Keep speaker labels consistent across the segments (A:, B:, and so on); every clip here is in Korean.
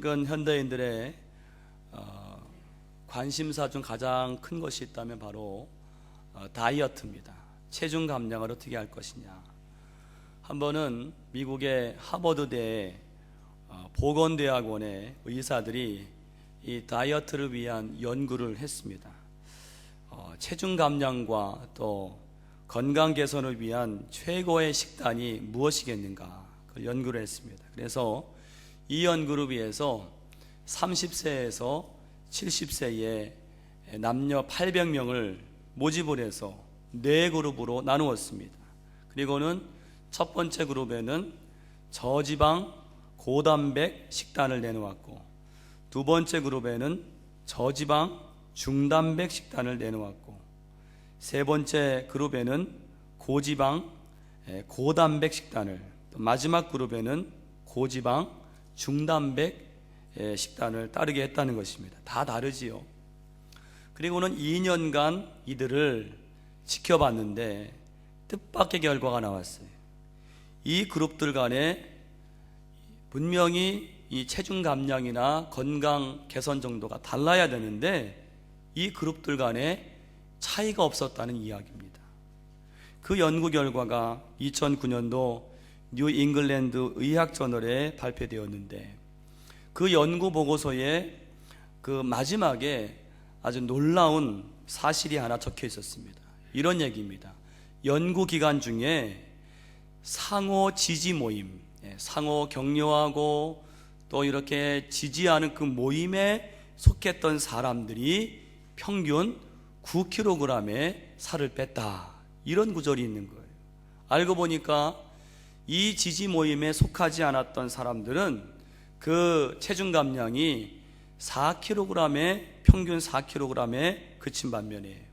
A: 최근 현대인들의 관심사 중 가장 큰 것이 있다면 바로 다이어트입니다. 체중 감량을 어떻게 할 것이냐. 한 번은 미국의 하버드대 보건대학원의 의사들이 이 다이어트를 위한 연구를 했습니다. 체중 감량과 또 건강 개선을 위한 최고의 식단이 무엇이겠는가, 그걸 연구를 했습니다. 그래서 이 연구를 위해서 30세에서 70세의 남녀 800명을 모집을 해서 4그룹으로 나누었습니다. 그리고는 첫 번째 그룹에는 저지방 고단백 식단을 내놓았고, 두 번째 그룹에는 저지방 중단백 식단을 내놓았고, 세 번째 그룹에는 고지방 고단백 식단을, 또 마지막 그룹에는 고지방 중단백 식단을 따르게 했다는 것입니다. 다 다르지요. 그리고는 2년간 이들을 지켜봤는데 뜻밖의 결과가 나왔어요. 이 그룹들 간에 분명히 이 체중 감량이나 건강 개선 정도가 달라야 되는데 이 그룹들 간에 차이가 없었다는 이야기입니다. 그 연구 결과가 2009년도 뉴 잉글랜드 의학저널에 발표되었는데, 그 연구 보고서에 그 마지막에 아주 놀라운 사실이 하나 적혀 있었습니다. 이런 얘기입니다. 연구 기간 중에 상호 지지 모임, 상호 격려하고 또 이렇게 지지하는 그 모임에 속했던 사람들이 평균 9kg의 살을 뺐다, 이런 구절이 있는 거예요. 알고 보니까 이 지지 모임에 속하지 않았던 사람들은 그 체중 감량이 4kg에 평균 4kg에 그친 반면에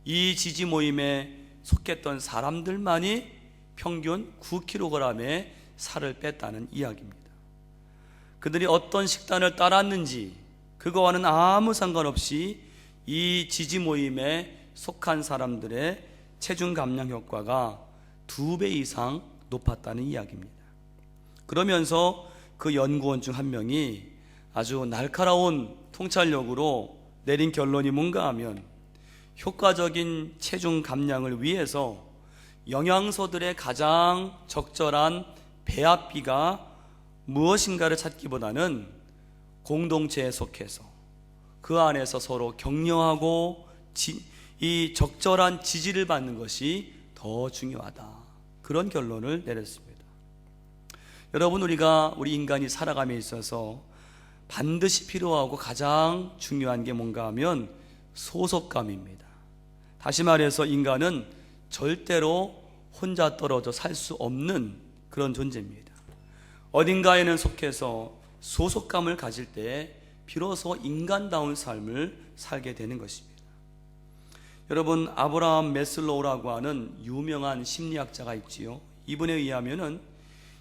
A: 이 지지 모임에 속했던 사람들만이 평균 9kg의 살을 뺐다는 이야기입니다. 그들이 어떤 식단을 따랐는지 그거와는 아무 상관없이 이 지지 모임에 속한 사람들의 체중 감량 효과가 2배 이상 높았다는 이야기입니다. 그러면서 그 연구원 중 한 명이 아주 날카로운 통찰력으로 내린 결론이 뭔가 하면, 효과적인 체중 감량을 위해서 영양소들의 가장 적절한 배합비가 무엇인가를 찾기보다는 공동체에 속해서 그 안에서 서로 격려하고 이 적절한 지지를 받는 것이 더 중요하다, 그런 결론을 내렸습니다. 여러분, 우리 인간이 살아감에 있어서 반드시 필요하고 가장 중요한 게 뭔가 하면 소속감입니다. 다시 말해서 인간은 절대로 혼자 떨어져 살 수 없는 그런 존재입니다. 어딘가에는 속해서 소속감을 가질 때 비로소 인간다운 삶을 살게 되는 것입니다. 여러분, 아브라함 매슬로우라고 하는 유명한 심리학자가 있지요. 이분에 의하면은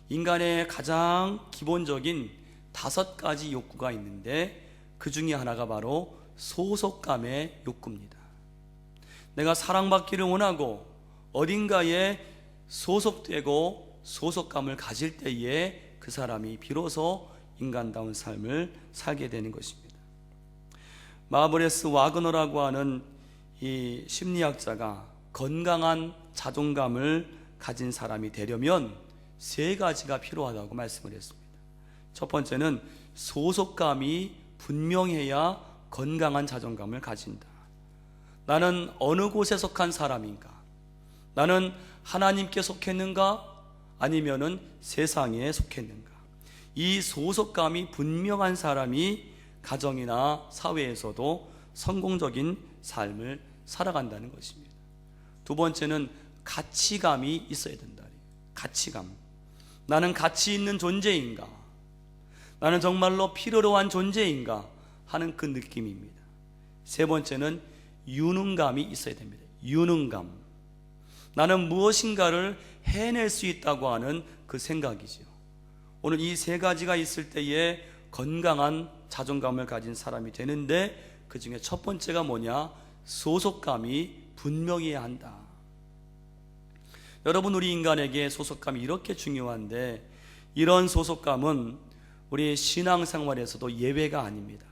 A: 인간의 가장 기본적인 5가지 욕구가 있는데 그 중에 하나가 바로 소속감의 욕구입니다. 내가 사랑받기를 원하고 어딘가에 소속되고 소속감을 가질 때에 그 사람이 비로소 인간다운 삶을 살게 되는 것입니다. 마브레스 와그너라고 하는 이 심리학자가 건강한 자존감을 가진 사람이 되려면 3가지가 필요하다고 말씀을 했습니다. 첫 번째는 소속감이 분명해야 건강한 자존감을 가진다. 나는 어느 곳에 속한 사람인가? 나는 하나님께 속했는가? 아니면은 세상에 속했는가? 이 소속감이 분명한 사람이 가정이나 사회에서도 성공적인 삶을 살아간다는 것입니다. 두 번째는 가치감이 있어야 된다. 가치감. 나는 가치 있는 존재인가? 나는 정말로 필요로 한 존재인가? 하는 그 느낌입니다. 세 번째는 유능감이 있어야 됩니다. 유능감. 나는 무엇인가를 해낼 수 있다고 하는 그 생각이죠. 오늘 이 3가지가 있을 때에 건강한 자존감을 가진 사람이 되는데, 그 중에 첫 번째가 뭐냐? 소속감이 분명해야 한다. 여러분, 우리 인간에게 소속감이 이렇게 중요한데, 이런 소속감은 우리 신앙생활에서도 예외가 아닙니다.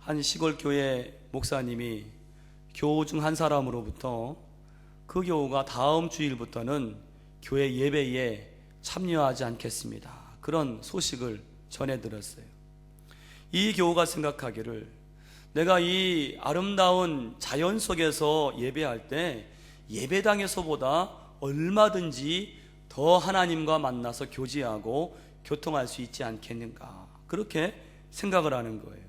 A: 한 시골 교회 목사님이 교우 중 한 사람으로부터 그 교우가 다음 주일부터는 교회 예배에 참여하지 않겠습니다, 그런 소식을 전해 들었어요. 이 교우가 생각하기를 내가 이 아름다운 자연 속에서 예배할 때 예배당에서보다 얼마든지 더 하나님과 만나서 교제하고 교통할 수 있지 않겠는가, 그렇게 생각을 하는 거예요.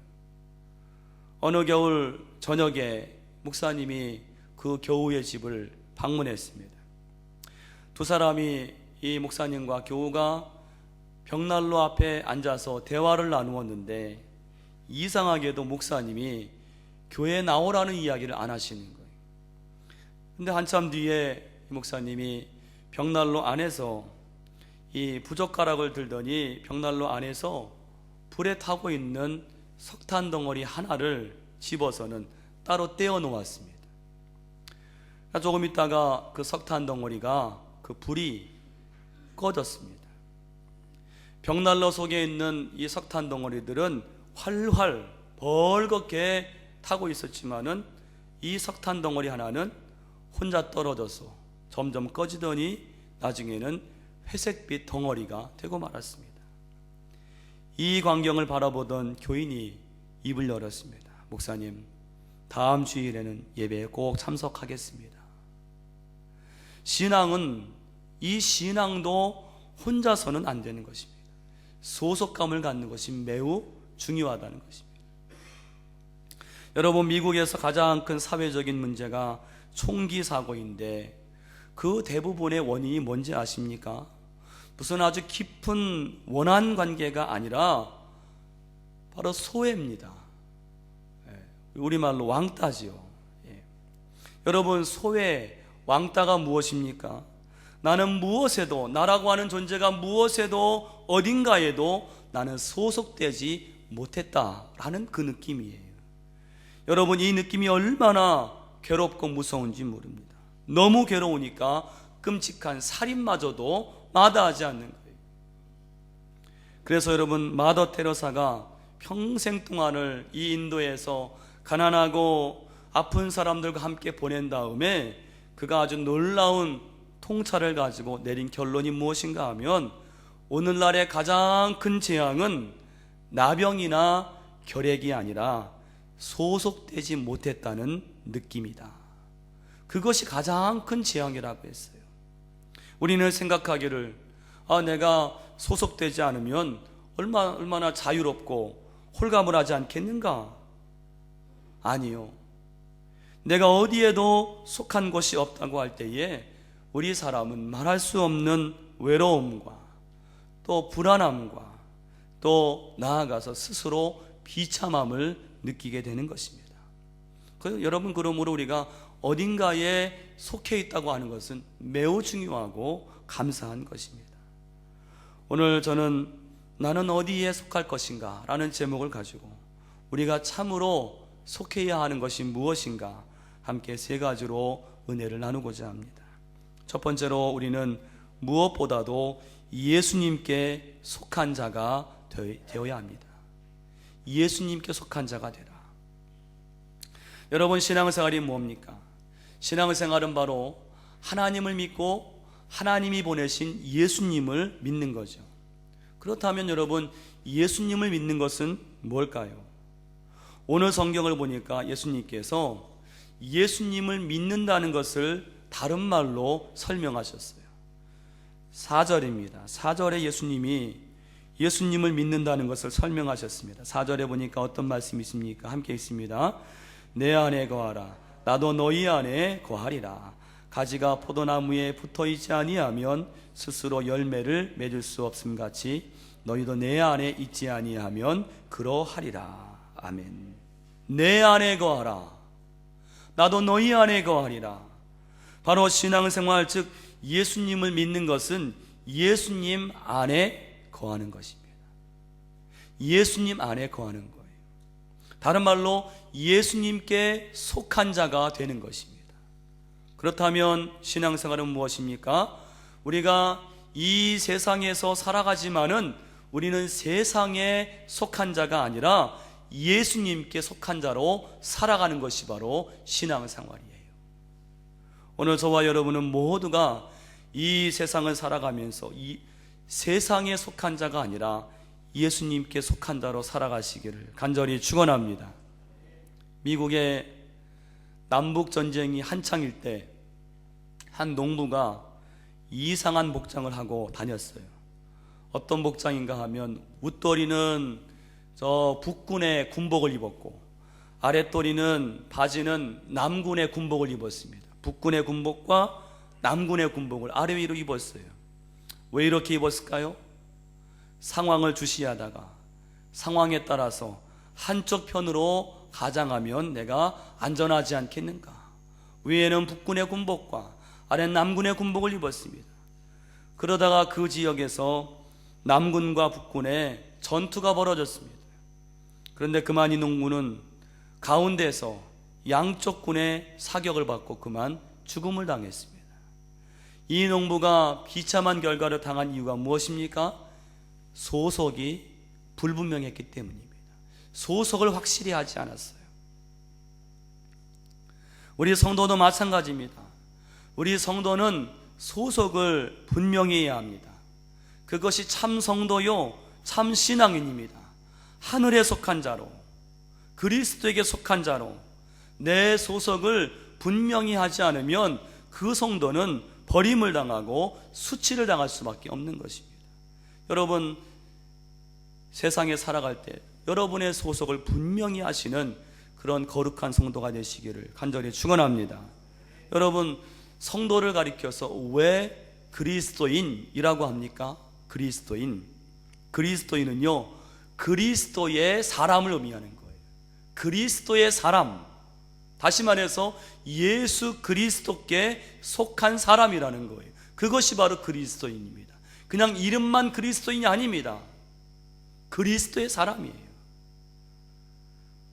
A: 어느 겨울 저녁에 목사님이 그 교우의 집을 방문했습니다. 두 사람이, 이 목사님과 교우가 벽난로 앞에 앉아서 대화를 나누었는데 이상하게도 목사님이 교회에 나오라는 이야기를 안 하시는 거예요. 근데 한참 뒤에 목사님이 벽난로 안에서 이 부젓가락을 들더니 벽난로 안에서 불에 타고 있는 석탄 덩어리 하나를 집어서는 따로 떼어 놓았습니다. 조금 있다가 그 석탄 덩어리가, 그 불이 꺼졌습니다. 벽난로 속에 있는 이 석탄 덩어리들은 활활 벌겋게 타고 있었지만은 이 석탄 덩어리 하나는 혼자 떨어져서 점점 꺼지더니 나중에는 회색빛 덩어리가 되고 말았습니다. 이 광경을 바라보던 교인이 입을 열었습니다. 목사님, 다음 주일에는 예배에 꼭 참석하겠습니다. 신앙은, 이 신앙도 혼자서는 안 되는 것입니다. 소속감을 갖는 것이 매우 중요하다는 것입니다. 여러분, 미국에서 가장 큰 사회적인 문제가 총기 사고인데 그 대부분의 원인이 뭔지 아십니까? 무슨 아주 깊은 원한 관계가 아니라 바로 소외입니다. 우리말로 왕따지요. 여러분, 소외, 왕따가 무엇입니까? 나는 무엇에도, 나라고 하는 존재가 무엇에도 어딘가에도 나는 소속되지 못했다라는 그 느낌이에요. 여러분, 이 느낌이 얼마나 괴롭고 무서운지 모릅니다. 너무 괴로우니까 끔찍한 살인마저도 마다하지 않는 거예요. 그래서 여러분, 마더 테레사가 평생 동안을 이 인도에서 가난하고 아픈 사람들과 함께 보낸 다음에 그가 아주 놀라운 통찰을 가지고 내린 결론이 무엇인가 하면, 오늘날의 가장 큰 재앙은 나병이나 결핵이 아니라 소속되지 못했다는 느낌이다. 그것이 가장 큰 재앙이라고 했어요. 우리는 생각하기를, 내가 소속되지 않으면 얼마나 자유롭고 홀가분 하지 않겠는가? 아니요. 내가 어디에도 속한 곳이 없다고 할 때에 우리 사람은 말할 수 없는 외로움과 또 불안함과 또 나아가서 스스로 비참함을 느끼게 되는 것입니다. 여러분, 그러므로 우리가 어딘가에 속해 있다고 하는 것은 매우 중요하고 감사한 것입니다. 오늘 저는 나는 어디에 속할 것인가 라는 제목을 가지고 우리가 참으로 속해야 하는 것이 무엇인가 함께 세 가지로 은혜를 나누고자 합니다. 첫 번째로, 우리는 무엇보다도 예수님께 속한 자가 되어야 합니다. 예수님께 속한 자가 되라. 여러분, 신앙생활이 뭡니까? 신앙생활은 바로 하나님을 믿고 하나님이 보내신 예수님을 믿는 거죠. 그렇다면 여러분, 예수님을 믿는 것은 뭘까요? 오늘 성경을 보니까 예수님께서 예수님을 믿는다는 것을 다른 말로 설명하셨어요. 4절입니다. 4절에 예수님이 예수님을 믿는다는 것을 설명하셨습니다. 4절에 보니까 어떤 말씀이 있습니까? 함께 있습니다. 내 안에 거하라. 나도 너희 안에 거하리라. 가지가 포도나무에 붙어있지 아니하면 스스로 열매를 맺을 수 없음 같이 너희도 내 안에 있지 아니하면 그러하리라. 아멘. 내 안에 거하라. 나도 너희 안에 거하리라. 바로 신앙생활, 즉 예수님을 믿는 것은 예수님 안에 거하는 것입니다. 예수님 안에 거하는 거예요. 다른 말로 예수님께 속한 자가 되는 것입니다. 그렇다면 신앙생활은 무엇입니까? 우리가 이 세상에서 살아가지만은 우리는 세상에 속한 자가 아니라 예수님께 속한 자로 살아가는 것이 바로 신앙생활이에요. 오늘 저와 여러분은 모두가 이 세상을 살아가면서 이 세상에 속한 자가 아니라 예수님께 속한 자로 살아가시기를 간절히 축원합니다. 미국의 남북전쟁이 한창일 때 한 농부가 이상한 복장을 하고 다녔어요. 어떤 복장인가 하면 웃도리는 저 북군의 군복을 입었고 아랫도리는 바지는 남군의 군복을 입었습니다. 북군의 군복과 남군의 군복을 아래 위로 입었어요. 왜 이렇게 입었을까요? 상황을 주시하다가 상황에 따라서 한쪽 편으로 가장하면 내가 안전하지 않겠는가? 위에는 북군의 군복과 아래는 남군의 군복을 입었습니다. 그러다가 그 지역에서 남군과 북군의 전투가 벌어졌습니다. 그런데 그만 이 농부는 가운데서 양쪽 군의 사격을 받고 그만 죽음을 당했습니다. 이 농부가 비참한 결과를 당한 이유가 무엇입니까? 소속이 불분명했기 때문입니다. 소속을 확실히 하지 않았어요. 우리 성도도 마찬가지입니다. 우리 성도는 소속을 분명히 해야 합니다. 그것이 참 성도요 참 신앙인입니다. 하늘에 속한 자로, 그리스도에게 속한 자로 내 소속을 분명히 하지 않으면 그 성도는 버림을 당하고 수치를 당할 수밖에 없는 것입니다. 여러분, 세상에 살아갈 때 여러분의 소속을 분명히 하시는 그런 거룩한 성도가 되시기를 간절히 축원합니다. 여러분, 성도를 가리켜서 왜 그리스도인이라고 합니까? 그리스도인은요 그리스도의 사람을 의미하는 거예요. 그리스도의 사람, 다시 말해서 예수 그리스도께 속한 사람이라는 거예요. 그것이 바로 그리스도인입니다. 그냥 이름만 그리스도인이 아닙니다. 그리스도의 사람이에요.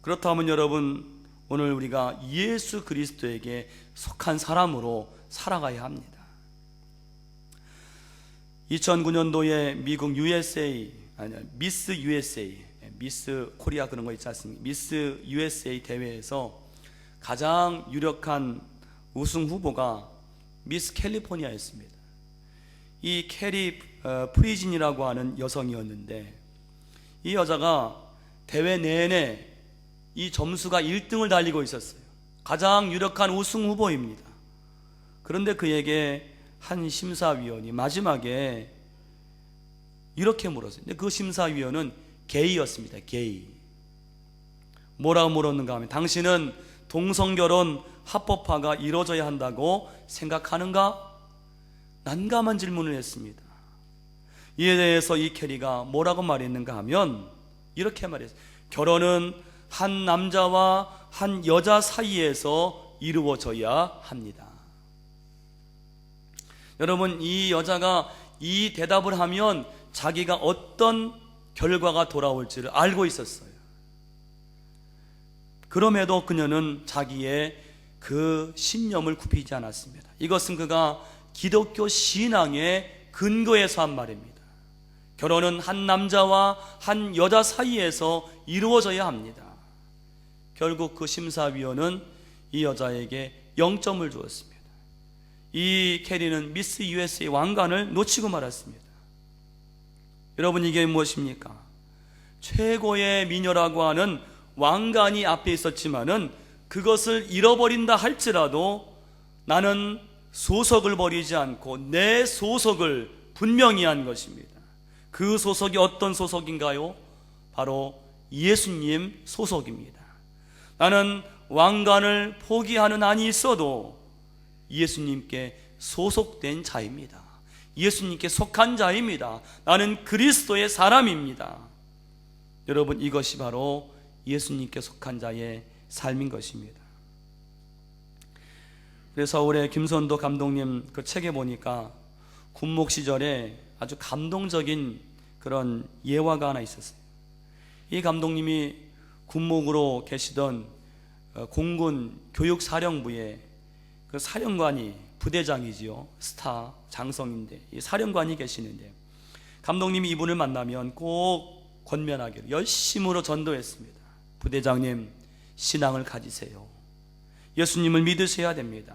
A: 그렇다면 여러분, 오늘 우리가 예수 그리스도에게 속한 사람으로 살아가야 합니다. 2009년도에 미국 미스 코리아 그런 거 있지 않습니까? 미스 USA 대회에서 가장 유력한 우승 후보가 미스 캘리포니아였습니다. 이 캐리 프리진이라고 하는 여성이었는데 이 여자가 대회 내내 이 점수가 1등을 달리고 있었어요. 가장 유력한 우승 후보입니다. 그런데 그에게 한 심사위원이 마지막에 이렇게 물었어요. 근데 그 심사위원은 게이였습니다. 게이. 뭐라고 물었는가 하면, 당신은 동성결혼 합법화가 이루어져야 한다고 생각하는가? 난감한 질문을 했습니다. 이에 대해서 이 캐리가 뭐라고 말했는가 하면 이렇게 말했어요. 결혼은 한 남자와 한 여자 사이에서 이루어져야 합니다. 여러분, 이 여자가 이 대답을 하면 자기가 어떤 결과가 돌아올지를 알고 있었어요. 그럼에도 그녀는 자기의 그 신념을 굽히지 않았습니다. 이것은 그가 기독교 신앙의 근거에서 한 말입니다. 결혼은 한 남자와 한 여자 사이에서 이루어져야 합니다. 결국 그 심사위원은 이 여자에게 0점을 주었습니다. 이 캐리는 미스 USA 왕관을 놓치고 말았습니다. 여러분, 이게 무엇입니까? 최고의 미녀라고 하는 왕관이 앞에 있었지만은 그것을 잃어버린다 할지라도 나는 소속을 버리지 않고 내 소속을 분명히 한 것입니다. 그 소속이 어떤 소속인가요? 바로 예수님 소속입니다. 나는 왕관을 포기하는 한이 있어도 예수님께 소속된 자입니다. 예수님께 속한 자입니다. 나는 그리스도의 사람입니다. 여러분, 이것이 바로 예수님께 속한 자의 삶인 것입니다. 그래서 올해 김선도 감독님 그 책에 보니까 군목 시절에 아주 감동적인 그런 예화가 하나 있었어요. 이 감독님이 군목으로 계시던 공군 교육사령부에 그 사령관이, 부대장이지요, 스타 장성인데 이 사령관이 계시는데, 감독님이 이분을 만나면 꼭 권면하기를 열심으로 전도했습니다. 부대장님, 신앙을 가지세요. 예수님을 믿으셔야 됩니다.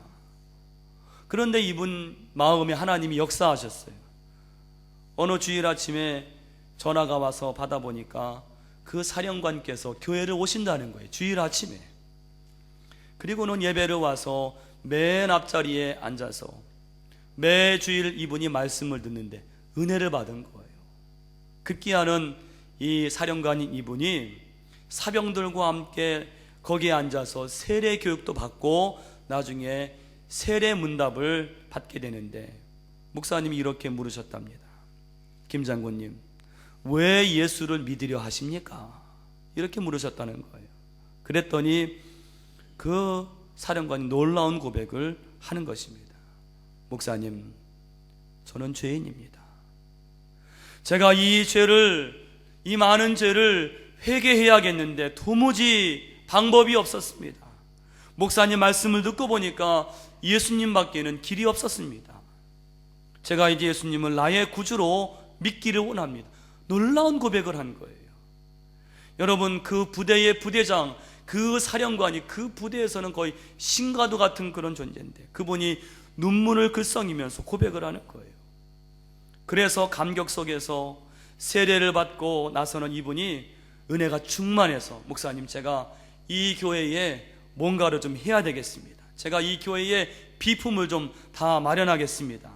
A: 그런데 이분 마음에 하나님이 역사하셨어요. 어느 주일 아침에 전화가 와서 받아보니까 그 사령관께서 교회를 오신다는 거예요. 주일 아침에. 그리고는 예배를 와서 맨 앞자리에 앉아서 매주일 이분이 말씀을 듣는데 은혜를 받은 거예요. 급기야는 이 사령관인 이분이 사병들과 함께 거기에 앉아서 세례 교육도 받고 나중에 세례 문답을 받게 되는데, 목사님이 이렇게 물으셨답니다. 김 장군님, 왜 예수를 믿으려 하십니까? 이렇게 물으셨다는 거예요. 그랬더니 그 사령관이 놀라운 고백을 하는 것입니다. 목사님, 저는 죄인입니다. 제가 이 많은 죄를 회개해야겠는데 도무지 방법이 없었습니다. 목사님 말씀을 듣고 보니까 예수님밖에는 길이 없었습니다. 제가 이제 예수님을 나의 구주로 믿기를 원합니다. 놀라운 고백을 한 거예요. 여러분, 그 부대의 부대장, 그 사령관이 그 부대에서는 거의 신과도 같은 그런 존재인데 그분이 눈물을 글썽이면서 고백을 하는 거예요. 그래서 감격 속에서 세례를 받고 나서는 이분이 은혜가 충만해서, 목사님, 제가 이 교회에 뭔가를 좀 해야 되겠습니다. 제가 이 교회에 비품을 좀 다 마련하겠습니다.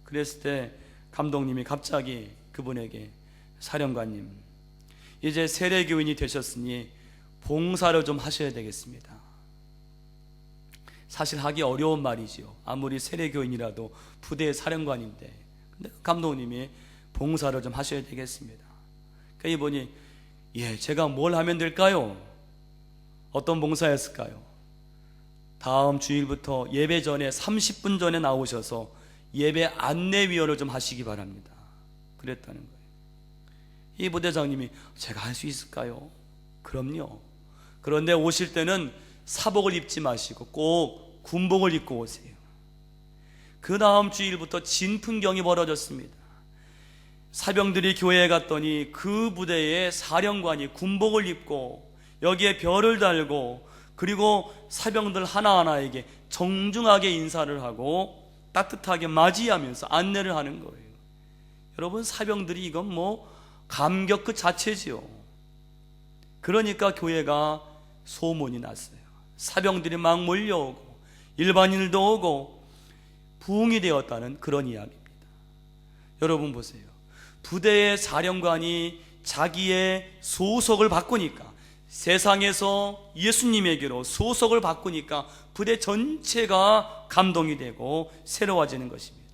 A: 그랬을 때 감독님이 갑자기 그분에게, 사령관님, 이제 세례교인이 되셨으니 봉사를 좀 하셔야 되겠습니다. 사실 하기 어려운 말이지요. 아무리 세례교인이라도 부대의 사령관인데. 근데 감독님이 봉사를 좀 하셔야 되겠습니다. 그러니까 이분이, 예, 제가 뭘 하면 될까요? 어떤 봉사였을까요? 다음 주일부터 예배 전에 30분 전에 나오셔서 예배 안내위원을 좀 하시기 바랍니다. 그랬다는 거예요. 이 부대장님이, 제가 할 수 있을까요? 그럼요. 그런데 오실 때는 사복을 입지 마시고 꼭 군복을 입고 오세요. 그 다음 주일부터 진풍경이 벌어졌습니다. 사병들이 교회에 갔더니 그 부대의 사령관이 군복을 입고 여기에 별을 달고, 그리고 사병들 하나하나에게 정중하게 인사를 하고 따뜻하게 맞이하면서 안내를 하는 거예요. 여러분, 사병들이 이건 뭐 감격 그 자체지요. 그러니까 교회가 소문이 났어요. 사병들이 막 몰려오고 일반인들도 오고 부흥이 되었다는 그런 이야기입니다. 여러분 보세요. 부대의 사령관이 자기의 소속을 바꾸니까, 세상에서 예수님에게로 소속을 바꾸니까 부대 전체가 감동이 되고 새로워지는 것입니다.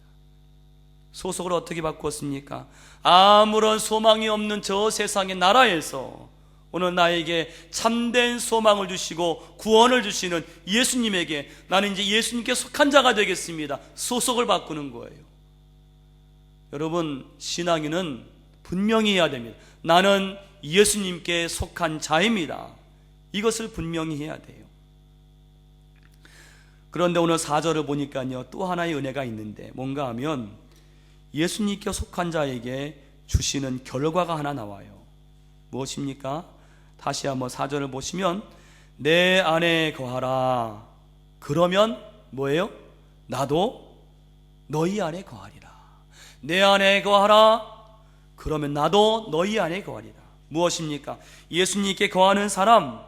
A: 소속을 어떻게 바꾸었습니까? 아무런 소망이 없는 저 세상의 나라에서 오늘 나에게 참된 소망을 주시고 구원을 주시는 예수님에게, 나는 이제 예수님께 속한 자가 되겠습니다. 소속을 바꾸는 거예요. 여러분, 신앙인은 분명히 해야 됩니다. 나는 예수님께 속한 자입니다. 이것을 분명히 해야 돼요. 그런데 오늘 4절을 보니까요, 또 하나의 은혜가 있는데 뭔가 하면 예수님께 속한 자에게 주시는 결과가 하나 나와요. 무엇입니까? 다시 한번 4절을 보시면, 내 안에 거하라. 그러면 뭐예요? 나도 너희 안에 거하리라. 내 안에 거하라. 그러면 나도 너희 안에 거하리라. 무엇입니까? 예수님께 거하는 사람,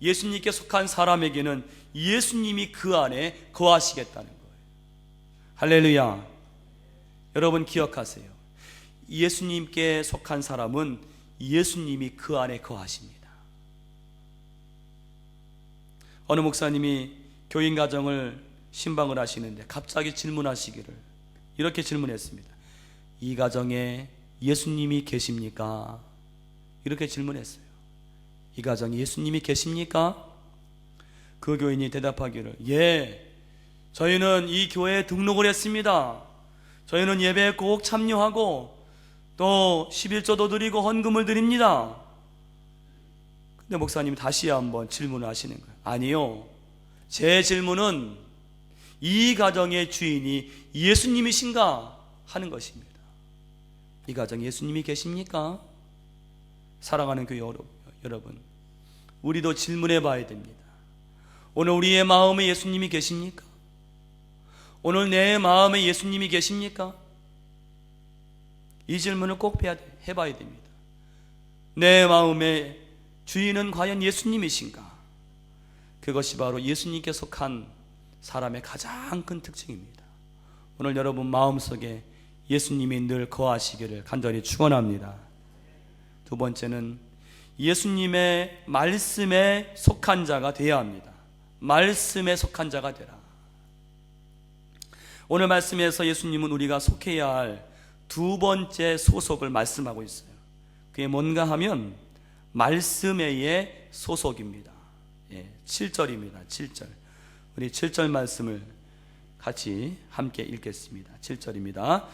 A: 예수님께 속한 사람에게는 예수님이 그 안에 거하시겠다는 거예요. 할렐루야. 여러분 기억하세요. 예수님께 속한 사람은 예수님이 그 안에 거하십니다. 어느 목사님이 교인 가정을 신방을 하시는데 갑자기 질문하시기를 이렇게 질문했습니다. 이 가정에 예수님이 계십니까? 이렇게 질문했어요. 이 가정에 예수님이 계십니까? 그 교인이 대답하기를, 예, 저희는 이 교회에 등록을 했습니다. 저희는 예배에 꼭 참여하고 또 11조도 드리고 헌금을 드립니다. 근데 목사님이 다시 한번 질문을 하시는 거예요. 아니요, 제 질문은 이 가정의 주인이 예수님이신가 하는 것입니다. 이 가정에 예수님이 계십니까? 사랑하는 교회 여러분, 우리도 질문해 봐야 됩니다. 오늘 우리의 마음에 예수님이 계십니까? 오늘 내 마음에 예수님이 계십니까? 이 질문을 꼭 해봐야 됩니다. 내 마음의 주인은 과연 예수님이신가? 그것이 바로 예수님께 속한 사람의 가장 큰 특징입니다. 오늘 여러분 마음속에 예수님이 늘 거하시기를 간절히 축원합니다. 두 번째는 예수님의 말씀에 속한 자가 되어야 합니다. 말씀에 속한 자가 되라. 오늘 말씀에서 예수님은 우리가 속해야 할 두 번째 소속을 말씀하고 있어요. 그게 뭔가 하면 말씀의 소속입니다. 7절입니다. 7절. 우리 7절 말씀을 같이 함께 읽겠습니다. 7절입니다.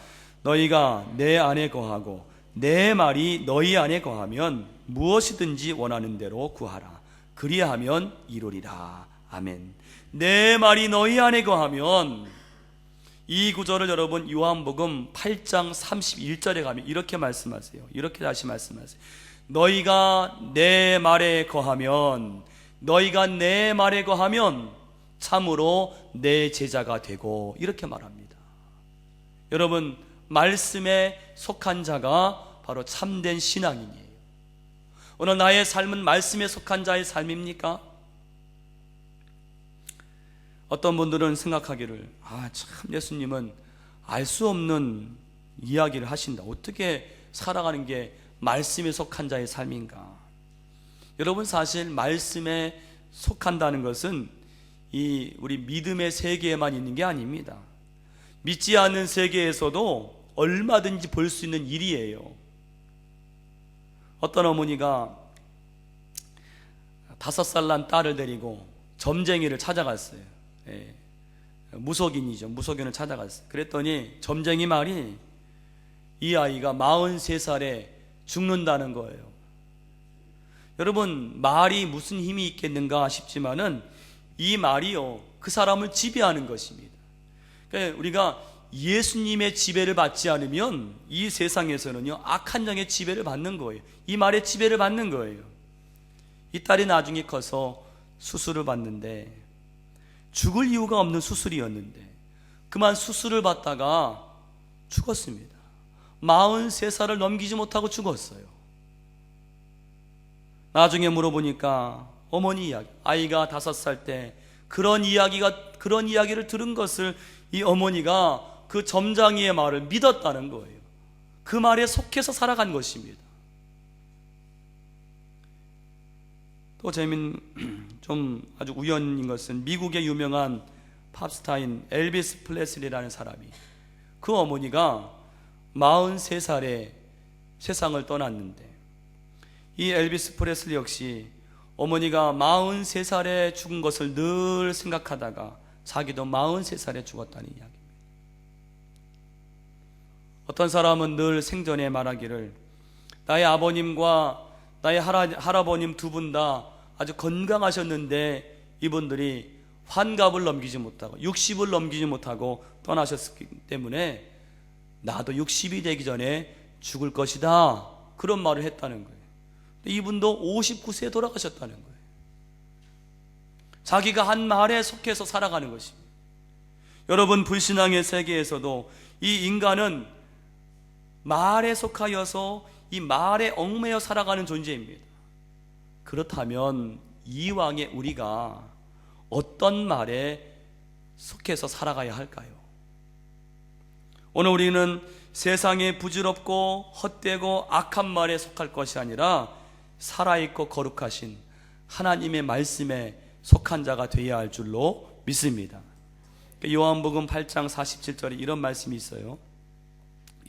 A: 너희가 내 안에 거하고 내 말이 너희 안에 거하면 무엇이든지 원하는 대로 구하라. 그리하면 이루리라. 아멘. 내 말이 너희 안에 거하면, 이 구절을 여러분 요한복음 8장 31절에 가면 이렇게 말씀하세요. 이렇게 다시 말씀하세요. 너희가 내 말에 거하면, 너희가 내 말에 거하면 참으로 내 제자가 되고, 이렇게 말합니다. 여러분, 말씀에 속한 자가 바로 참된 신앙인이에요. 오늘 나의 삶은 말씀에 속한 자의 삶입니까? 어떤 분들은 생각하기를, 참 예수님은 알 수 없는 이야기를 하신다. 어떻게 살아가는 게 말씀에 속한 자의 삶인가? 여러분, 사실 말씀에 속한다는 것은 이 우리 믿음의 세계에만 있는 게 아닙니다. 믿지 않는 세계에서도 얼마든지 볼 수 있는 일이에요. 어떤 어머니가 5살 난 딸을 데리고 점쟁이를 찾아갔어요. 무속인이죠. 무속인을 찾아갔어요. 그랬더니 점쟁이 말이 이 아이가 43살에 죽는다는 거예요. 여러분, 말이 무슨 힘이 있겠는가 싶지만은 이 말이요, 그 사람을 지배하는 것입니다. 그러니까 우리가 예수님의 지배를 받지 않으면 이 세상에서는요, 악한 영의 지배를 받는 거예요. 이 말의 지배를 받는 거예요. 이 딸이 나중에 커서 수술을 받는데, 죽을 이유가 없는 수술이었는데 그만 수술을 받다가 죽었습니다. 43살을 넘기지 못하고 죽었어요. 나중에 물어보니까 어머니 이야기, 아이가 5살 때 그런 이야기를 들은 것을 이 어머니가 그 점장이의 말을 믿었다는 거예요. 그 말에 속해서 살아간 것입니다. 또 좀 아주 우연인 것은 미국의 유명한 팝스타인 엘비스 프레슬리라는 사람이, 그 어머니가 43살에 세상을 떠났는데, 이 엘비스 프레슬리 역시 어머니가 43살에 죽은 것을 늘 생각하다가 자기도 43살에 죽었다는 이야기입니다. 어떤 사람은 늘 생전에 말하기를, 나의 아버님과 나의 할아버님 두 분 다 아주 건강하셨는데 이분들이 환갑을 넘기지 못하고 60을 넘기지 못하고 떠나셨기 때문에 나도 60이 되기 전에 죽을 것이다, 그런 말을 했다는 거예요. 이분도 59세에 돌아가셨다는 거예요. 자기가 한 말에 속해서 살아가는 것입니다. 여러분, 불신앙의 세계에서도 이 인간은 말에 속하여서 이 말에 얽매여 살아가는 존재입니다. 그렇다면 이왕에 우리가 어떤 말에 속해서 살아가야 할까요? 오늘 우리는 세상에 부질없고 헛되고 악한 말에 속할 것이 아니라 살아있고 거룩하신 하나님의 말씀에 속한 자가 되어야 할 줄로 믿습니다. 요한복음 8장 47절에 이런 말씀이 있어요.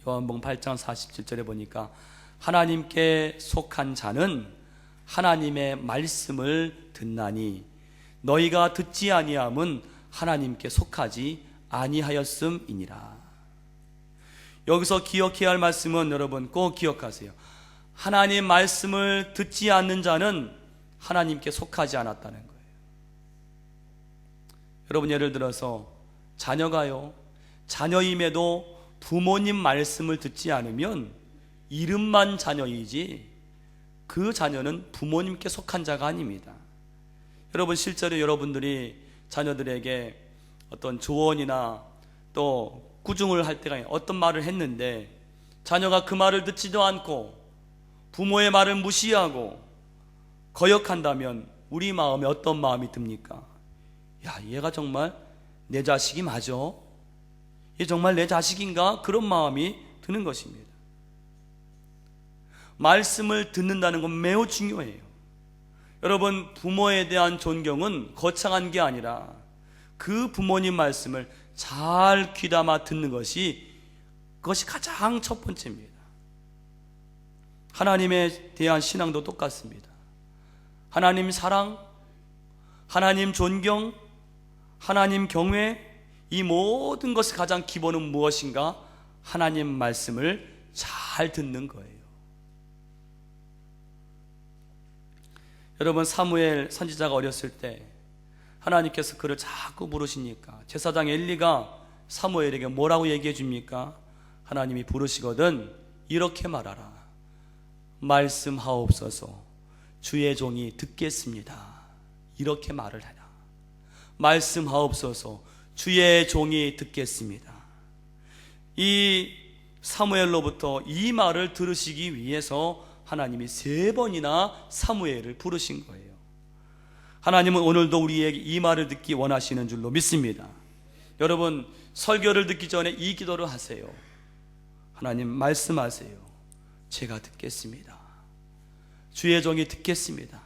A: 요한복음 8장 47절에 보니까 하나님께 속한 자는 하나님의 말씀을 듣나니 너희가 듣지 아니함은 하나님께 속하지 아니하였음이니라. 여기서 기억해야 할 말씀은 여러분 꼭 기억하세요. 하나님 말씀을 듣지 않는 자는 하나님께 속하지 않았다는 거예요. 여러분, 예를 들어서 자녀가요, 자녀임에도 부모님 말씀을 듣지 않으면 이름만 자녀이지 그 자녀는 부모님께 속한 자가 아닙니다. 여러분, 실제로 여러분들이 자녀들에게 어떤 조언이나 또 꾸중을 할 때가 어떤 말을 했는데 자녀가 그 말을 듣지도 않고 부모의 말을 무시하고 거역한다면 우리 마음에 어떤 마음이 듭니까? 야, 얘가 정말 내 자식이 맞아? 얘 정말 내 자식인가? 그런 마음이 드는 것입니다. 말씀을 듣는다는 건 매우 중요해요. 여러분, 부모에 대한 존경은 거창한 게 아니라 그 부모님 말씀을 잘 귀담아 듣는 것이 가장 첫 번째입니다. 하나님에 대한 신앙도 똑같습니다. 하나님 사랑, 하나님 존경, 하나님 경외, 이 모든 것의 가장 기본은 무엇인가? 하나님 말씀을 잘 듣는 거예요. 여러분, 사무엘 선지자가 어렸을 때 하나님께서 그를 자꾸 부르시니까 제사장 엘리가 사무엘에게 뭐라고 얘기해 줍니까? 하나님이 부르시거든 이렇게 말하라. 말씀하옵소서, 주의 종이 듣겠습니다. 이렇게 말을 해라. 말씀하옵소서, 주의 종이 듣겠습니다. 이 사무엘로부터 이 말을 들으시기 위해서 하나님이 3번이나 사무엘을 부르신 거예요. 하나님은 오늘도 우리에게 이 말을 듣기 원하시는 줄로 믿습니다. 여러분, 설교를 듣기 전에 이 기도를 하세요. 하나님, 말씀하세요. 제가 듣겠습니다. 주의 종이 듣겠습니다.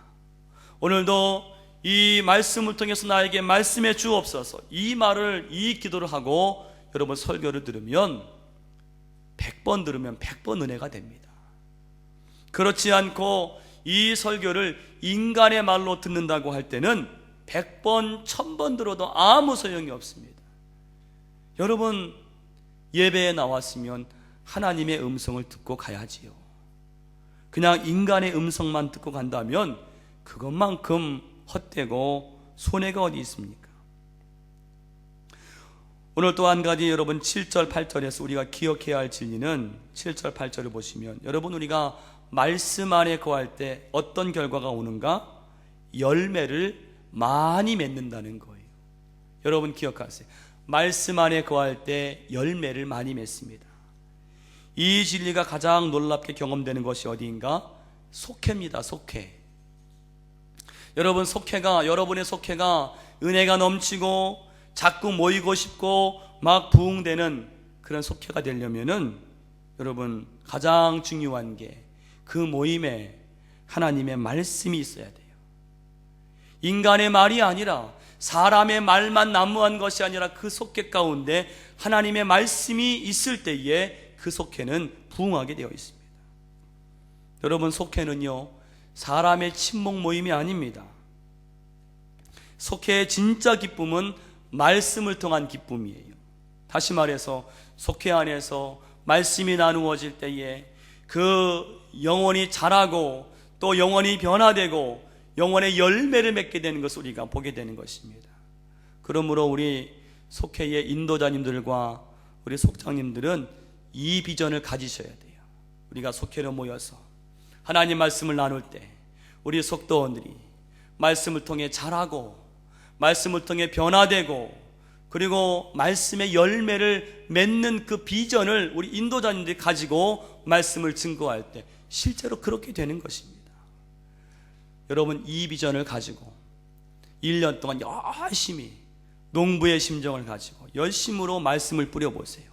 A: 오늘도 이 말씀을 통해서 나에게 말씀해 주옵소서. 이 말을, 이 기도를 하고 여러분 설교를 들으면 100번 들으면 100번 은혜가 됩니다. 그렇지 않고 이 설교를 인간의 말로 듣는다고 할 때는 100번, 1000번 들어도 아무 소용이 없습니다. 여러분, 예배에 나왔으면 하나님의 음성을 듣고 가야지요. 그냥 인간의 음성만 듣고 간다면 그것만큼 헛되고 손해가 어디 있습니까? 오늘 또 한 가지 여러분 7절 8절에서 우리가 기억해야 할 진리는 7절 8절을 보시면 여러분, 우리가 말씀 안에 거할 때 어떤 결과가 오는가? 열매를 많이 맺는다는 거예요. 여러분 기억하세요. 말씀 안에 거할 때 열매를 많이 맺습니다. 이 진리가 가장 놀랍게 경험되는 것이 어디인가? 속회입니다. 속회. 여러분, 여러분의 속회가 은혜가 넘치고 자꾸 모이고 싶고 막 부흥되는 그런 속회가 되려면은 여러분, 가장 중요한 게 그 모임에 하나님의 말씀이 있어야 돼요. 인간의 말이 아니라, 사람의 말만 난무한 것이 아니라 그 속회 가운데 하나님의 말씀이 있을 때에 그 속회는 부흥하게 되어 있습니다. 여러분, 속회는요, 사람의 친목 모임이 아닙니다. 속회의 진짜 기쁨은 말씀을 통한 기쁨이에요. 다시 말해서 속회 안에서 말씀이 나누어질 때에 그 영혼이 자라고 또 영혼이 변화되고 영혼의 열매를 맺게 되는 것을 우리가 보게 되는 것입니다. 그러므로 우리 속회의 인도자님들과 우리 속장님들은 이 비전을 가지셔야 돼요. 우리가 속회로 모여서 하나님 말씀을 나눌 때 우리 속도원들이 말씀을 통해 자라고 말씀을 통해 변화되고 그리고 말씀의 열매를 맺는 그 비전을 우리 인도자님들이 가지고 말씀을 증거할 때 실제로 그렇게 되는 것입니다. 여러분, 이 비전을 가지고 1년 동안 열심히 농부의 심정을 가지고 열심으로 말씀을 뿌려보세요.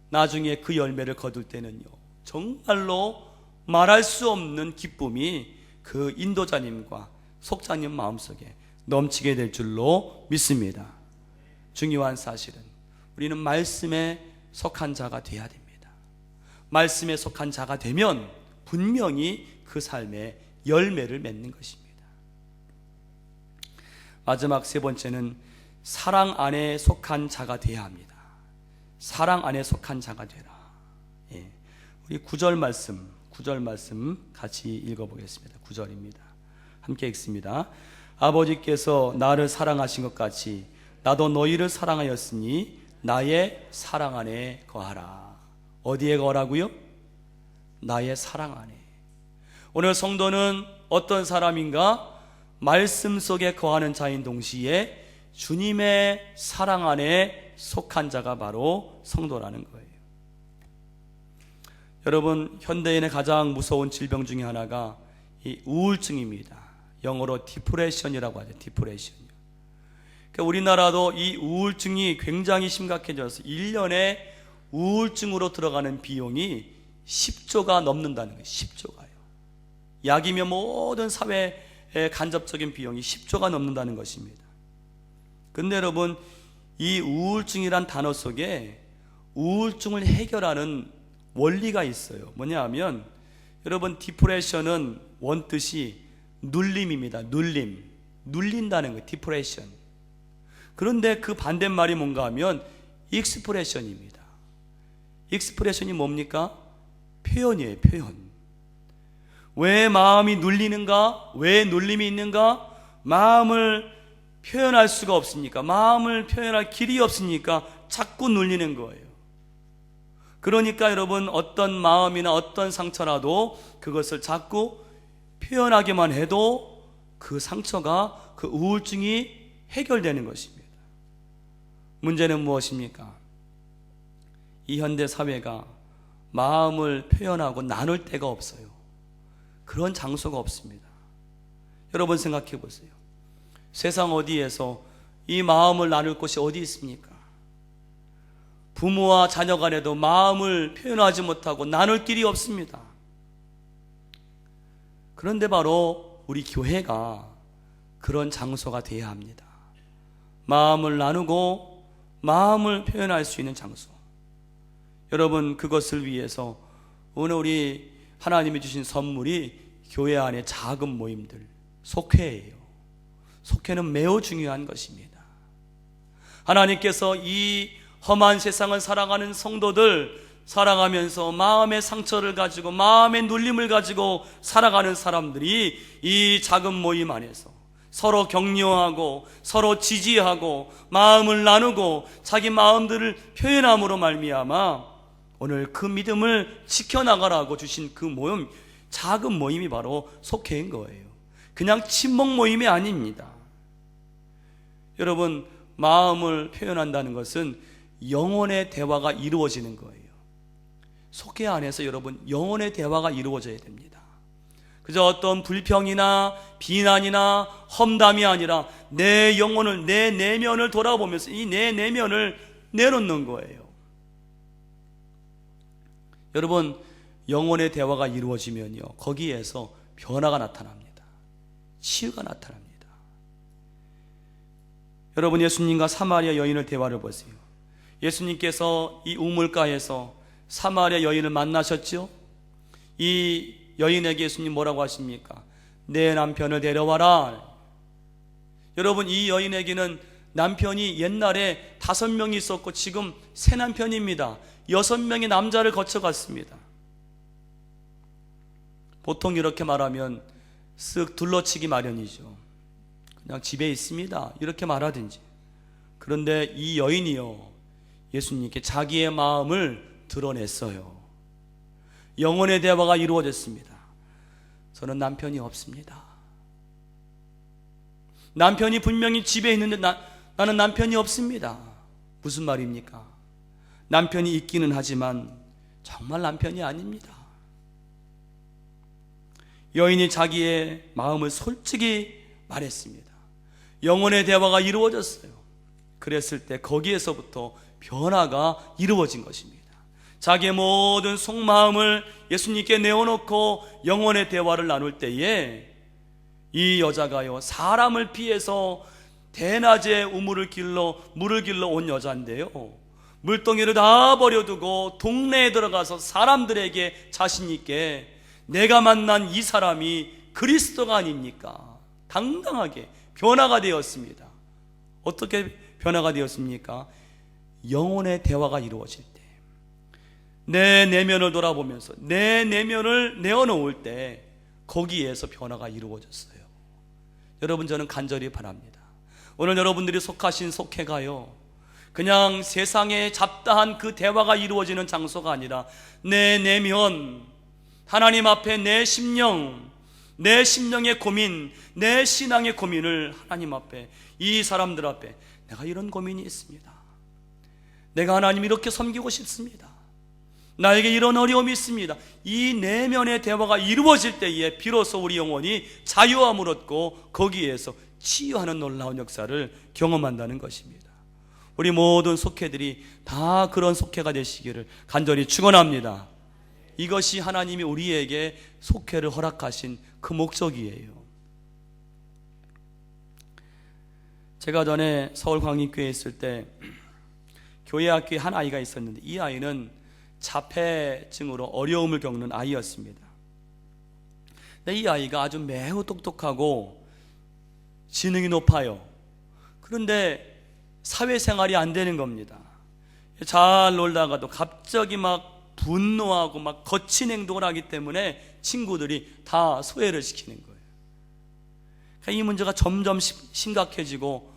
A: 나중에 그 열매를 거둘 때는요, 정말로 말할 수 없는 기쁨이 그 인도자님과 속자님 마음속에 넘치게 될 줄로 믿습니다. 중요한 사실은 우리는 말씀에 속한 자가 되어야 됩니다. 말씀에 속한 자가 되면 분명히 그 삶에 열매를 맺는 것입니다. 마지막 3번째는 사랑 안에 속한 자가 되어야 합니다. 사랑 안에 속한 자가 되라. 우리 9절 말씀 같이 읽어보겠습니다. 9절입니다. 함께 읽습니다. 아버지께서 나를 사랑하신 것 같이 나도 너희를 사랑하였으니 나의 사랑 안에 거하라. 어디에 거하라고요? 나의 사랑 안에. 오늘 성도는 어떤 사람인가? 말씀 속에 거하는 자인 동시에 주님의 사랑 안에 속한 자가 바로 성도라는 거예요. 여러분, 현대인의 가장 무서운 질병 중에 하나가 이 우울증입니다. 영어로 디프레션이라고 하죠. 디프레션이요. 그러니까 우리나라도 이 우울증이 굉장히 심각해져서 1년에 우울증으로 들어가는 비용이 10조가 넘는다는 거예요. 10조가요. 약이며 모든 사회의 간접적인 비용이 10조가 넘는다는 것입니다. 근데 여러분, 이 우울증이란 단어 속에 우울증을 해결하는 원리가 있어요. 뭐냐 하면, 여러분, 디프레션은 원뜻이 눌림입니다. 눌린다는 거예요. 디프레션. 그런데 그 반대말이 뭔가 하면 익스프레션입니다. 익스프레션이 뭡니까? 표현이에요. 표현. 왜 마음이 눌리는가? 왜 눌림이 있는가? 마음을 표현할 수가 없으니까, 마음을 표현할 길이 없으니까 자꾸 눌리는 거예요. 그러니까 여러분, 어떤 마음이나 어떤 상처라도 그것을 자꾸 표현하기만 해도 그 상처가, 그 우울증이 해결되는 것입니다. 문제는 무엇입니까? 이 현대 사회가 마음을 표현하고 나눌 데가 없어요. 그런 장소가 없습니다. 여러분 생각해 보세요. 세상 어디에서 이 마음을 나눌 곳이 어디 있습니까? 부모와 자녀 간에도 마음을 표현하지 못하고 나눌 길이 없습니다. 그런데 바로 우리 교회가 그런 장소가 되어야 합니다. 마음을 나누고 마음을 표현할 수 있는 장소. 여러분, 그것을 위해서 오늘 우리 하나님이 주신 선물이 교회 안에 작은 모임들, 속회예요. 속회는 매우 중요한 것입니다. 하나님께서 이 험한 세상을 살아가는 성도들, 살아가면서 마음의 상처를 가지고 마음의 눌림을 가지고 살아가는 사람들이 이 작은 모임 안에서 서로 격려하고 서로 지지하고 마음을 나누고 자기 마음들을 표현함으로 말미암아 오늘 그 믿음을 지켜나가라고 주신 그 모임, 작은 모임이 바로 속회인 거예요. 그냥 친목 모임이 아닙니다. 여러분, 마음을 표현한다는 것은 영혼의 대화가 이루어지는 거예요. 속회 안에서 여러분, 영혼의 대화가 이루어져야 됩니다. 그저 어떤 불평이나 비난이나 험담이 아니라 내 영혼을, 내 내면을 돌아보면서 이 내 내면을 내놓는 거예요. 여러분, 영혼의 대화가 이루어지면요, 거기에서 변화가 나타납니다. 치유가 나타납니다. 여러분, 예수님과 사마리아 여인의 대화를 보세요. 예수님께서 이 우물가에서 사마리아 여인을 만나셨죠? 이 여인에게 예수님 뭐라고 하십니까? 내 남편을 데려와라. 여러분, 이 여인에게는 남편이 옛날에 5명이 있었고 지금 새 남편입니다. 6명의 남자를 거쳐갔습니다. 보통 이렇게 말하면 쓱 둘러치기 마련이죠. 그냥 집에 있습니다, 이렇게 말하든지. 그런데 이 여인이요, 예수님께 자기의 마음을 드러냈어요. 영혼의 대화가 이루어졌습니다. 저는 남편이 없습니다. 남편이 분명히 집에 있는데 나는 남편이 없습니다. 무슨 말입니까? 남편이 있기는 하지만 정말 남편이 아닙니다. 여인이 자기의 마음을 솔직히 말했습니다. 영혼의 대화가 이루어졌어요. 그랬을 때 거기에서부터 변화가 이루어진 것입니다. 자기의 모든 속마음을 예수님께 내어놓고 영혼의 대화를 나눌 때에 이 여자가요, 사람을 피해서 대낮에 물을 길러 온 여자인데요, 물동이를 다 버려두고 동네에 들어가서 사람들에게 자신 있게 내가 만난 이 사람이 그리스도가 아닙니까? 당당하게 변화가 되었습니다. 어떻게 변화가 되었습니까? 영혼의 대화가 이루어질 때, 내 내면을 돌아보면서 내 내면을 내어놓을 때 거기에서 변화가 이루어졌어요. 여러분, 저는 간절히 바랍니다. 오늘 여러분들이 속하신 속회가요, 그냥 세상에 잡다한 그 대화가 이루어지는 장소가 아니라 내 내면, 하나님 앞에 내 심령, 내 심령의 고민, 내 신앙의 고민을 하나님 앞에, 이 사람들 앞에, 내가 이런 고민이 있습니다. 내가 하나님 이렇게 섬기고 싶습니다. 나에게 이런 어려움이 있습니다. 이 내면의 대화가 이루어질 때에 비로소 우리 영혼이 자유함을 얻고 거기에서 치유하는 놀라운 역사를 경험한다는 것입니다. 우리 모든 속회들이 다 그런 속회가 되시기를 간절히 축원합니다. 이것이 하나님이 우리에게 속회를 허락하신 그 목적이에요. 제가 전에 서울 광림교회에 있을 때 교회 학교에 한 아이가 있었는데, 이 아이는 자폐증으로 어려움을 겪는 아이였습니다. 근데 이 아이가 아주 매우 똑똑하고 지능이 높아요. 그런데 사회생활이 안 되는 겁니다. 잘 놀다가도 갑자기 막 분노하고 막 거친 행동을 하기 때문에 친구들이 다 소외를 시키는 거예요. 그러니까 이 문제가 점점 심각해지고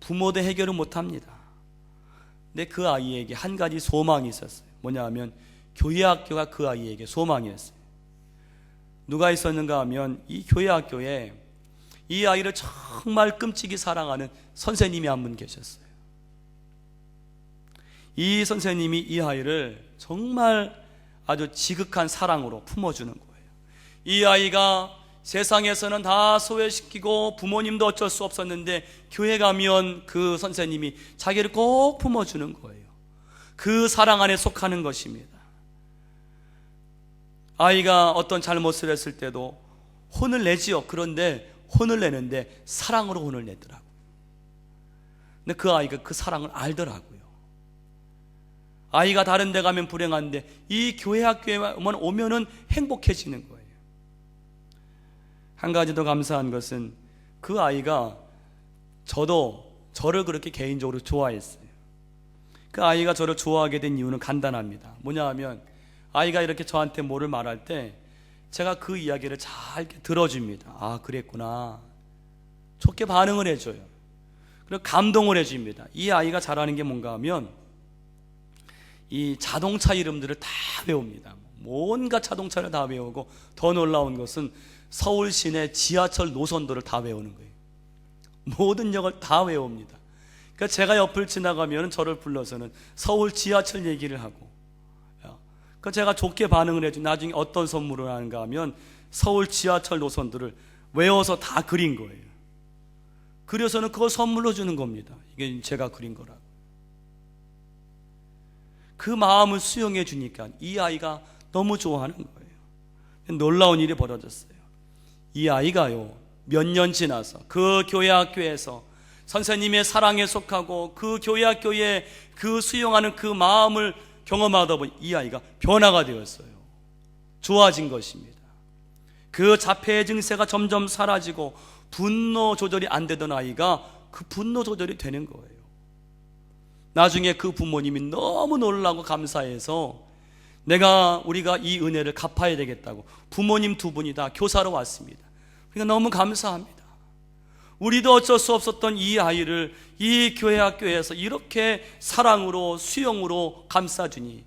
A: 부모도 해결을 못합니다. 근데 그 아이에게 한 가지 소망이 있었어요. 뭐냐 하면 교회 학교가 그 아이에게 소망이었어요. 누가 있었는가 하면 이 교회 학교에 이 아이를 정말 끔찍이 사랑하는 선생님이 한 분 계셨어요. 이 선생님이 이 아이를 정말 아주 지극한 사랑으로 품어주는 거예요. 이 아이가 세상에서는 다 소외시키고 부모님도 어쩔 수 없었는데 교회 가면 그 선생님이 자기를 꼭 품어주는 거예요. 그 사랑 안에 속하는 것입니다. 아이가 어떤 잘못을 했을 때도 혼을 내지요. 그런데 혼을 내는데 사랑으로 혼을 내더라고요. 근데 그 아이가 그 사랑을 알더라고요. 아이가 다른 데 가면 불행한데 이 교회 학교에만 오면은 행복해지는 거예요. 한 가지 더 감사한 것은 그 아이가 저를 그렇게 개인적으로 좋아했어요. 그 아이가 저를 좋아하게 된 이유는 간단합니다. 뭐냐 하면 아이가 이렇게 저한테 뭐를 말할 때 제가 그 이야기를 잘 들어줍니다. 아, 그랬구나. 좋게 반응을 해줘요. 그리고 감동을 해줍니다. 이 아이가 잘하는 게 뭔가 하면 이 자동차 이름들을 다 외웁니다. 온갖 자동차를 다 외우고, 더 놀라운 것은 서울 시내 지하철 노선도를 다 외우는 거예요. 모든 역을 다 외웁니다. 그러니까 제가 옆을 지나가면 저를 불러서는 서울 지하철 얘기를 하고, 그러니까 제가 좋게 반응을 해주. 나중에 어떤 선물을 하는가 하면 서울 지하철 노선들을 외워서 다 그린 거예요. 그래서는 그걸 선물로 주는 겁니다. 이게 제가 그린 거라고. 그 마음을 수용해 주니까 이 아이가 너무 좋아하는 거예요. 놀라운 일이 벌어졌어요. 이 아이가요, 몇 년 지나서 그 교회 학교에서 선생님의 사랑에 속하고 그 교회 학교에 그 수용하는 그 마음을 경험하다 보니 이 아이가 변화가 되었어요. 좋아진 것입니다. 그 자폐의 증세가 점점 사라지고 분노 조절이 안 되던 아이가 그 분노 조절이 되는 거예요. 나중에 그 부모님이 너무 놀라고 감사해서 우리가 이 은혜를 갚아야 되겠다고 부모님 두 분이 다 교사로 왔습니다. 그러니까 너무 감사합니다. 우리도 어쩔 수 없었던 이 아이를 이 교회 학교에서 이렇게 사랑으로 수용으로 감싸주니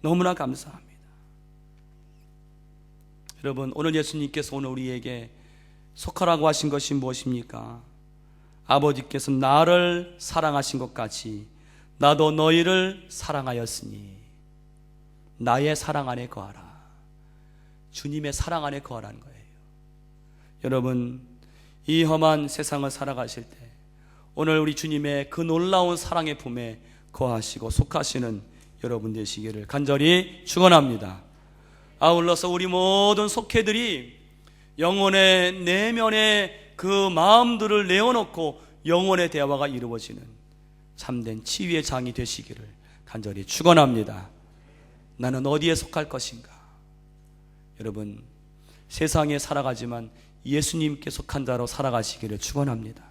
A: 너무나 감사합니다. 여러분, 오늘 예수님께서 오늘 우리에게 속하라고 하신 것이 무엇입니까? 아버지께서 나를 사랑하신 것 같이 나도 너희를 사랑하였으니 나의 사랑 안에 거하라. 주님의 사랑 안에 거하라는 거예요. 여러분, 이 험한 세상을 살아가실 때 오늘 우리 주님의 그 놀라운 사랑의 품에 거하시고 속하시는 여러분 되시기를 간절히 축원합니다. 아울러서 우리 모든 속회들이 영혼의 내면의 그 마음들을 내어놓고 영혼의 대화가 이루어지는 참된 치유의 장이 되시기를 간절히 축원합니다. 나는 어디에 속할 것인가? 여러분, 세상에 살아가지만 예수님께 속한 자로 살아가시기를 축원합니다.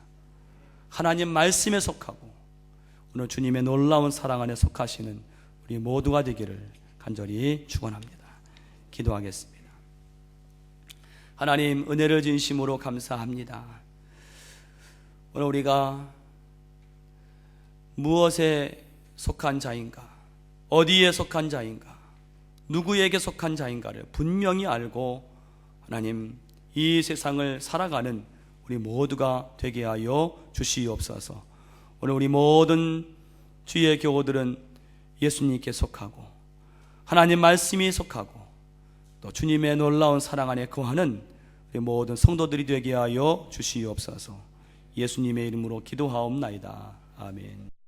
A: 하나님 말씀에 속하고 오늘 주님의 놀라운 사랑 안에 속하시는 우리 모두가 되기를 간절히 축원합니다. 기도하겠습니다. 하나님, 은혜를 진심으로 감사합니다. 오늘 우리가 무엇에 속한 자인가, 어디에 속한 자인가, 누구에게 속한 자인가를 분명히 알고 하나님 이 세상을 살아가는 우리 모두가 되게 하여 주시옵소서. 오늘 우리 모든 주의 교우들은 예수님께 속하고 하나님 말씀이 속하고 또 주님의 놀라운 사랑 안에 거하는 우리 모든 성도들이 되게 하여 주시옵소서. 예수님의 이름으로 기도하옵나이다. 아멘.